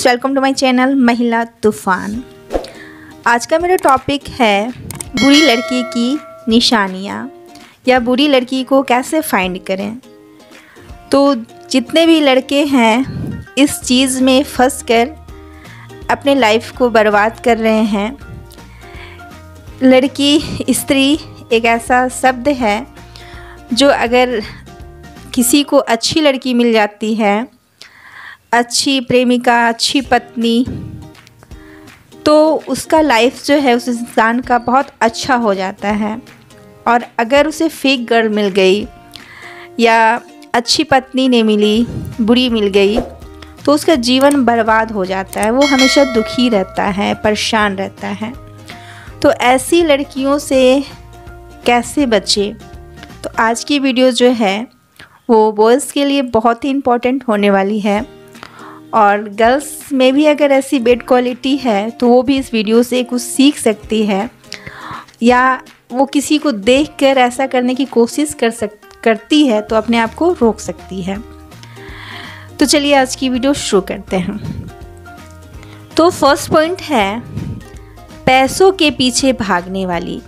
Friends, welcome to my channel Mahila Toofan. आज का मेरा टॉपिक है बुरी लड़की की निशानियाँ या बुरी लड़की को कैसे फाइंड करें। तो जितने भी लड़के हैं इस चीज़ में फंस कर अपने लाइफ को बर्बाद कर रहे हैं। लड़की, स्त्री एक ऐसा शब्द है जो अगर किसी को अच्छी लड़की मिल जाती है, अच्छी प्रेमिका, अच्छी पत्नी, तो उसका लाइफ जो है उस इंसान का बहुत अच्छा हो जाता है। और अगर उसे फेक गर्ल मिल गई या अच्छी पत्नी नहीं मिली, बुरी मिल गई, तो उसका जीवन बर्बाद हो जाता है। वो हमेशा दुखी रहता है, परेशान रहता है। तो ऐसी लड़कियों से कैसे बचे, तो आज की वीडियो जो है वो बॉयज़ के लिए बहुत ही इम्पोर्टेंट होने वाली है। और गर्ल्स में भी अगर ऐसी बेड क्वालिटी है तो वो भी इस वीडियो से कुछ सीख सकती है, या वो किसी को देखकर ऐसा करने की कोशिश करती है तो अपने आप को रोक सकती है। तो चलिए आज की वीडियो शुरू करते हैं। तो फर्स्ट पॉइंट है पैसों के पीछे भागने वाली।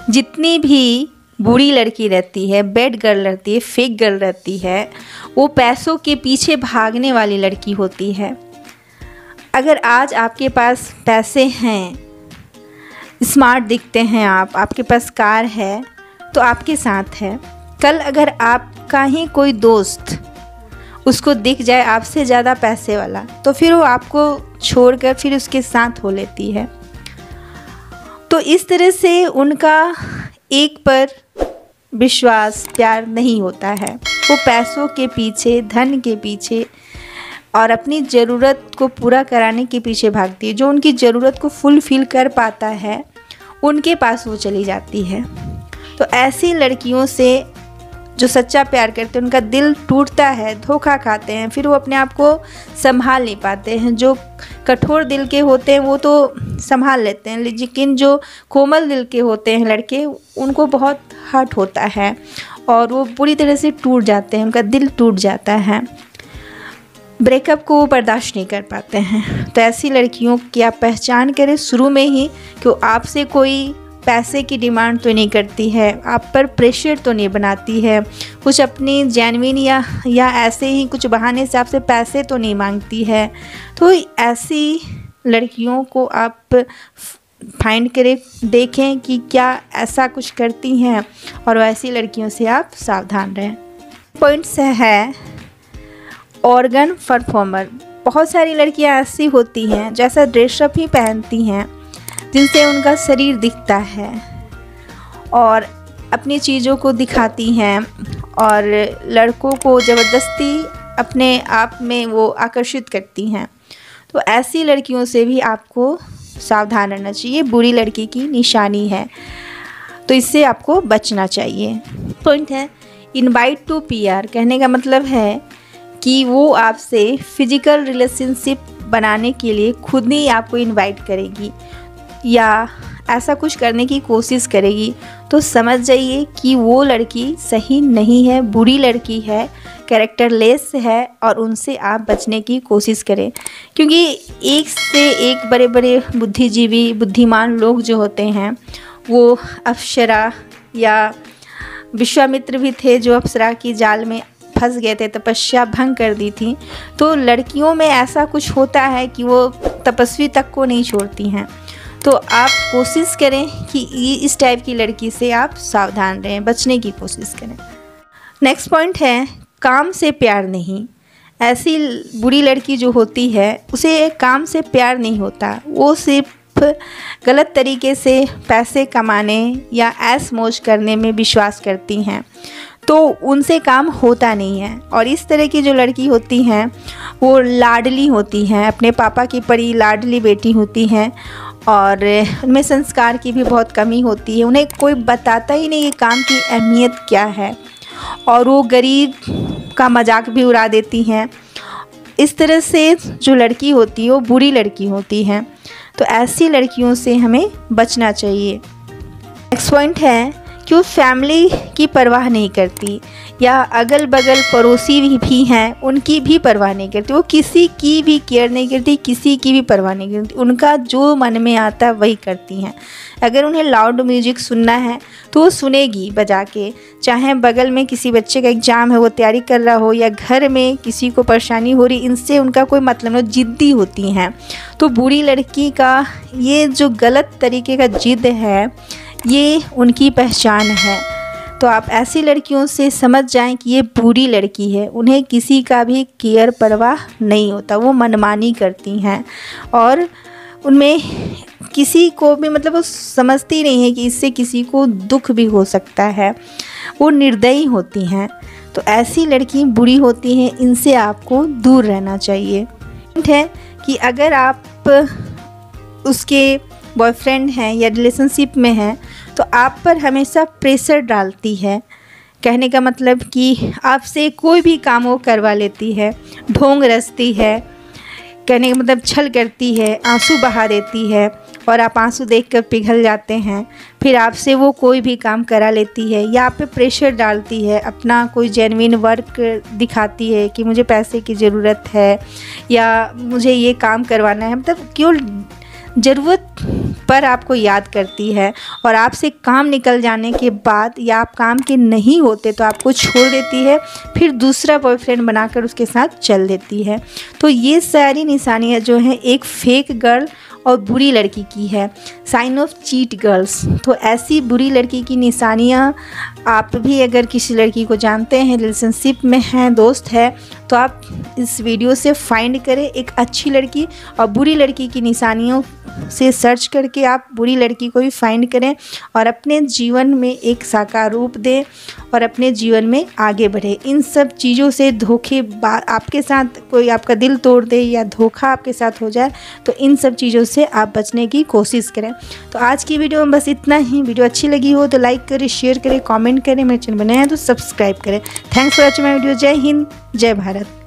जितनी भी बुरी लड़की रहती है, बेड गर्ल रहती है, फेक गर्ल रहती है, वो पैसों के पीछे भागने वाली लड़की होती है। अगर आज आपके पास पैसे हैं, स्मार्ट दिखते हैं आपके पास कार है, तो आपके साथ है। कल अगर आपका ही कोई दोस्त उसको दिख जाए आपसे ज़्यादा पैसे वाला, तो फिर वो आपको छोड़कर फिर उसके साथ हो लेती है। तो इस तरह से उनका एक पर विश्वास, प्यार नहीं होता है। वो पैसों के पीछे, धन के पीछे और अपनी ज़रूरत को पूरा कराने के पीछे भागती है। जो उनकी ज़रूरत को फुलफ़िल कर पाता है उनके पास वो चली जाती है। तो ऐसी लड़कियों से जो सच्चा प्यार करते हैं उनका दिल टूटता है, धोखा खाते हैं, फिर वो अपने आप को संभाल नहीं पाते हैं। जो कठोर दिल के होते हैं वो तो संभाल लेते हैं, लेकिन जो कोमल दिल के होते हैं लड़के, उनको बहुत हर्ट होता है और वो पूरी तरह से टूट जाते हैं, उनका दिल टूट जाता है। ब्रेकअप को वो बर्दाश्त नहीं कर पाते हैं। तो ऐसी लड़कियों की आप पहचान करें शुरू में ही कि आपसे कोई पैसे की डिमांड तो नहीं करती है, आप पर प्रेशर तो नहीं बनाती है, कुछ अपनी जेन्युइन या ऐसे ही कुछ बहाने से आपसे पैसे तो नहीं मांगती है। तो ऐसी लड़कियों को आप फाइंड करें, देखें कि क्या ऐसा कुछ करती हैं, और ऐसी लड़कियों से आप सावधान रहें। पॉइंट्स है ऑर्गन परफॉर्मर। बहुत सारी लड़कियां ऐसी होती हैं जैसा ड्रेसअप ही पहनती हैं जिनसे उनका शरीर दिखता है और अपनी चीज़ों को दिखाती हैं और लड़कों को ज़बरदस्ती अपने आप में वो आकर्षित करती हैं। तो ऐसी लड़कियों से भी आपको सावधान रहना चाहिए। बुरी लड़की की निशानी है, तो इससे आपको बचना चाहिए। पॉइंट है इनवाइट टू पीआर। कहने का मतलब है कि वो आपसे फिजिकल रिलेशनशिप बनाने के लिए खुद ही आपको इनवाइट करेगी या ऐसा कुछ करने की कोशिश करेगी, तो समझ जाइए कि वो लड़की सही नहीं है, बुरी लड़की है, कैरेक्टरलेस है, और उनसे आप बचने की कोशिश करें। क्योंकि एक से एक बड़े बड़े बुद्धिजीवी, बुद्धिमान लोग जो होते हैं वो अप्सरा या विश्वामित्र भी थे जो अप्सरा की जाल में फंस गए थे, तपस्या भंग कर दी थी। तो लड़कियों में ऐसा कुछ होता है कि वो तपस्वी तक को नहीं छोड़ती हैं। तो आप कोशिश करें कि इस टाइप की लड़की से आप सावधान रहें, बचने की कोशिश करें। नेक्स्ट पॉइंट है काम से प्यार नहीं। ऐसी बुरी लड़की जो होती है उसे काम से प्यार नहीं होता, वो सिर्फ गलत तरीके से पैसे कमाने या ऐश मौज करने में विश्वास करती हैं, तो उनसे काम होता नहीं है। और इस तरह की जो लड़की होती हैं वो लाडली होती हैं, अपने पापा की परी लाडली बेटी होती हैं, और उनमें संस्कार की भी बहुत कमी होती है। उन्हें कोई बताता ही नहीं कि काम की अहमियत क्या है, और वो गरीब का मजाक भी उड़ा देती हैं। इस तरह से जो लड़की होती है वो बुरी लड़की होती है। तो ऐसी लड़कियों से हमें बचना चाहिए। नेक्स्ट पॉइंट है कि वो फैमिली की परवाह नहीं करती। या अगल बगल पड़ोसी भी हैं, उनकी भी परवाह नहीं करती। वो किसी की भी केयर नहीं करती, किसी की भी परवाह नहीं करती। उनका जो मन में आता है वही करती हैं। अगर उन्हें लाउड म्यूजिक सुनना है तो वो सुनेगी बजा के, चाहे बगल में किसी बच्चे का एग्ज़ाम है, वो तैयारी कर रहा हो, या घर में किसी को परेशानी हो रही, इनसे उनका कोई मतलब नहीं, ज़िद्दी होती हैं। तो बुरी लड़की का ये जो गलत तरीके का ज़िद है, ये उनकी पहचान है। तो आप ऐसी लड़कियों से समझ जाएं कि ये बुरी लड़की है। उन्हें किसी का भी केयर परवाह नहीं होता, वो मनमानी करती हैं और उनमें किसी को भी मतलब वो समझती नहीं है कि इससे किसी को दुख भी हो सकता है। वो निर्दयी होती हैं। तो ऐसी लड़की बुरी होती हैं, इनसे आपको दूर रहना चाहिए। है कि अगर आप उसके बॉयफ्रेंड हैं या रिलेशनशिप में हैं तो आप पर हमेशा प्रेशर डालती है। कहने का मतलब कि आपसे कोई भी काम वो करवा लेती है, ढोंग रचती है, कहने का मतलब छल करती है, आंसू बहा देती है और आप आंसू देखकर पिघल जाते हैं। फिर आपसे वो कोई भी काम करा लेती है या आप पे प्रेशर डालती है, अपना कोई जेन्युइन वर्क दिखाती है कि मुझे पैसे की ज़रूरत है या मुझे ये काम करवाना है, मतलब क्यों ज़रूरत पर आपको याद करती है और आपसे काम निकल जाने के बाद या आप काम के नहीं होते तो आपको छोड़ देती है, फिर दूसरा बॉयफ्रेंड बनाकर उसके साथ चल देती है। तो ये सारी निशानियाँ जो हैं एक फेक गर्ल और बुरी लड़की की है, साइन ऑफ चीट गर्ल्स। तो ऐसी बुरी लड़की की निशानियाँ आप भी अगर किसी लड़की को जानते हैं, रिलेशनशिप में हैं, दोस्त है, तो आप इस वीडियो से फाइंड करें एक अच्छी लड़की और बुरी लड़की की निशानियों से सर्च करके आप बुरी लड़की को भी फाइंड करें और अपने जीवन में एक साकार रूप दें और अपने जीवन में आगे बढ़े। इन सब चीज़ों से धोखे आपके साथ कोई आपका दिल तोड़ दे या धोखा आपके साथ हो जाए तो इन सब चीज़ों से आप बचने की कोशिश करें। तो आज की वीडियो में बस इतना ही। वीडियो अच्छी लगी हो तो लाइक करें, शेयर करें, कमेंट करें, मेरे चैनल बनाए हैं तो सब्सक्राइब करें। Thanks for watching my video. जय हिंद, जय भारत।